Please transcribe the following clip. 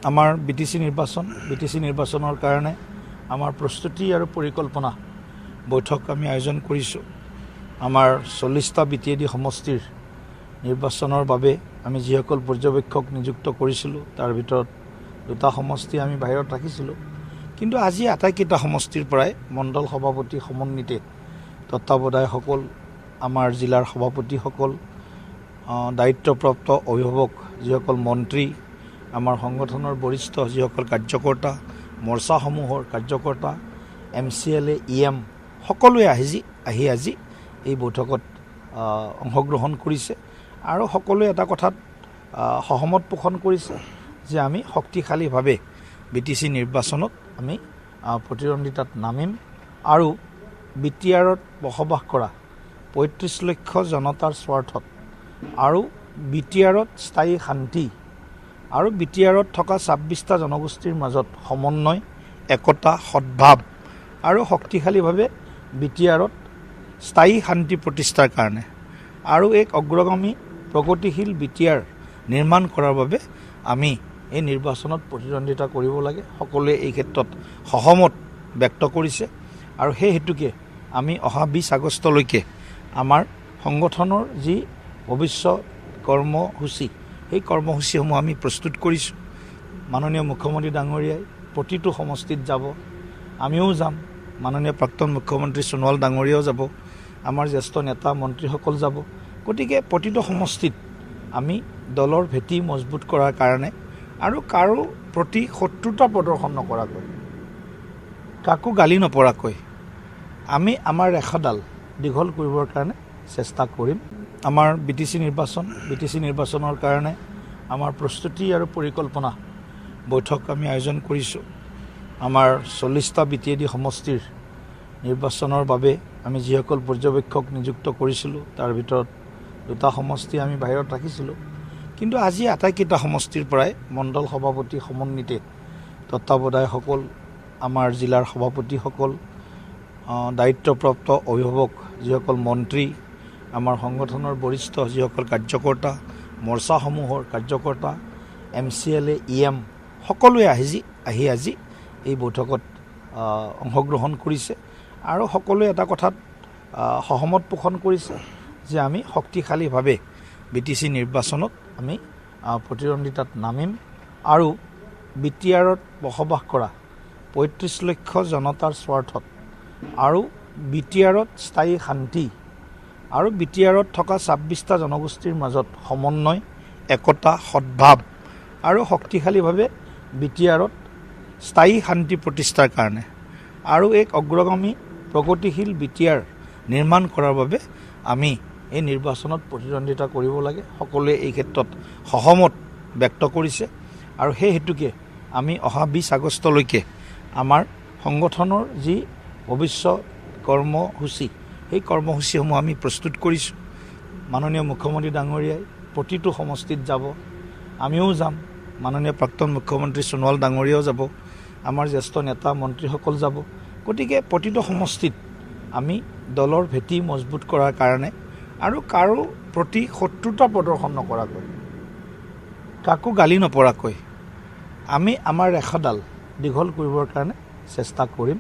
আমাৰ বিটিচি নিৰ্বাচনৰ কাৰণে আমাৰ প্ৰস্তুতি আৰু পৰিকল্পনা বৈঠক আমি আয়োজন কৰিছোঁ। আমাৰ 40টা BTAD সমষ্টিৰ নিৰ্বাচনৰ বাবে আমি যিসকল পৰ্যবেক্ষক নিযুক্ত কৰিছিলোঁ তাৰ ভিতৰত 2টা সমষ্টি আমি বাহিৰত ৰাখিছিলোঁ। কিন্তু আজি আটাইকেইটা সমষ্টিৰ পৰাই মণ্ডল সভাপতি সমন্বিতে তত্ত্বাৱধায়কসকল, আমাৰ জিলাৰ সভাপতিসকল, দায়িত্বপ্ৰাপ্ত অভিভাৱক যিসকল মন্ত্ৰী, আমাৰ সংগঠনৰ বৰিষ্ঠ যিসকল কাৰ্যকৰ্তা, মৰ্চাসমূহৰ কাৰ্যকৰ্তা, MCLA, EM সকলোৱে আহি আজি এই বৈঠকত অংশগ্ৰহণ কৰিছে আৰু সকলোৱে এটা কথাত সহমত পোষণ কৰিছে যে আমি শক্তিশালীভাৱে BTC নিৰ্বাচনত আমি প্ৰতিদ্বন্দ্বিতাত নামিম আৰু BTRত বসবাস কৰা 35 লক্ষ জনতাৰ স্বাৰ্থত আৰু BTRত স্থায়ী শান্তি আৰু BTRত থকা 26টা জনগোষ্ঠীৰ মাজত সমন্বয়, একতা, সদ্ভাৱ আৰু শক্তিশালীভাৱে BTRত স্থায়ী শান্তি প্ৰতিষ্ঠাৰ কাৰণে আৰু এক অগ্ৰগামী প্ৰগতিশীল BTR নিৰ্মাণ কৰাৰ বাবে আমি এই নিৰ্বাচনত প্ৰতিদ্বন্দ্বিতা কৰিব লাগে। সকলোৱে এই ক্ষেত্ৰত সহমত ব্যক্ত কৰিছে আৰু সেই হেতুকে আমি অহা 20 আগষ্টলৈকে আমাৰ সংগঠনৰ যি ভৱিষ্যত কৰ্মসূচী, সেই কৰ্মসূচীসমূহ আমি প্ৰস্তুত কৰিছোঁ। মাননীয় মুখ্যমন্ত্ৰী ডাঙৰীয়াই প্ৰতিটো সমষ্টিত যাব, আমিও যাম, মাননীয় প্ৰাক্তন মুখ্যমন্ত্ৰী সোণোৱাল ডাঙৰীয়াও যাব, আমাৰ জ্যেষ্ঠ নেতা মন্ত্ৰীসকল যাব। গতিকে প্ৰতিটো সমষ্টিত আমি দলৰ ভেটি মজবুত কৰাৰ কাৰণে আৰু কাৰো প্ৰতি শত্ৰুতা প্ৰদৰ্শন নকৰাকৈ, কাকো গালি নপৰাকৈ আমি আমাৰ ৰেখাডাল দীঘল কৰিবৰ কাৰণে চেষ্টা কৰিম। আমাৰ BTC নিৰ্বাচনৰ কাৰণে আমাৰ প্ৰস্তুতি আৰু পৰিকল্পনা বৈঠক আমি আয়োজন কৰিছোঁ। আমাৰ 40টা BTAD সমষ্টিৰ নিৰ্বাচনৰ বাবে আমি যিসকল পৰ্যবেক্ষক নিযুক্ত কৰিছিলোঁ তাৰ ভিতৰত 2টা সমষ্টি আমি বাহিৰত ৰাখিছিলোঁ। কিন্তু আজি আটাইকেইটা সমষ্টিৰ পৰাই মণ্ডল সভাপতি সমন্বিতে তত্ত্বাৱধায়কসকল, আমাৰ জিলাৰ সভাপতিসকল, দায়িত্বপ্ৰাপ্ত অভিভাৱক যিসকল মন্ত্ৰী, আমাৰ সংগঠনৰ বৰিষ্ঠ যিসকল কাৰ্যকৰ্তা, মৰ্চাসমূহৰ কাৰ্যকৰ্তা, MCLA, EM সকলোৱে আহি আজি এই বৈঠকত অংশগ্ৰহণ কৰিছে আৰু সকলোৱে এটা কথাত সহমত পোষণ কৰিছে যে আমি শক্তিশালীভাৱে BTC নিৰ্বাচনত আমি প্ৰতিদ্বন্দ্বিতাত নামিম আৰু BTRত বসবাস কৰা 35 লক্ষ জনতাৰ স্বাৰ্থত আৰু BTRত স্থায়ী শান্তি আৰু BTRত থকা 26টা জনগোষ্ঠীৰ মাজত সমন্বয়, একতা, সদ্ভাৱ আৰু শক্তিশালীভাৱে BTRত স্থায়ী শান্তি প্ৰতিষ্ঠাৰ কাৰণে আৰু এক অগ্ৰগামী প্ৰগতিশীল BTR নিৰ্মাণ কৰাৰ বাবে আমি এই নিৰ্বাচনত প্ৰতিদ্বন্দ্বিতা কৰিব লাগে। সকলোৱে এই ক্ষেত্ৰত সহমত ব্যক্ত কৰিছে আৰু সেই হেতুকে আমি অহা 20 আগষ্টলৈকে আমাৰ সংগঠনৰ যি ভৱিষ্যত কৰ্মসূচী, সেই কৰ্মসূচীসমূহ আমি প্ৰস্তুত কৰিছোঁ। মাননীয় মুখ্যমন্ত্ৰী ডাঙৰীয়াই প্ৰতিটো সমষ্টিত যাব, আমিও যাম, মাননীয় প্ৰাক্তন মুখ্যমন্ত্ৰী সোণোৱাল ডাঙৰীয়াও যাব, আমাৰ জ্যেষ্ঠ নেতা মন্ত্ৰীসকল যাব। গতিকে প্ৰতিটো সমষ্টিত আমি দলৰ ভেটি মজবুত কৰাৰ কাৰণে আৰু কাৰো প্ৰতি শত্ৰুতা প্ৰদৰ্শন নকৰাকৈ, কাকো গালি নপৰাকৈ আমি আমাৰ ৰেখাডাল দীঘল কৰিবৰ কাৰণে চেষ্টা কৰিম।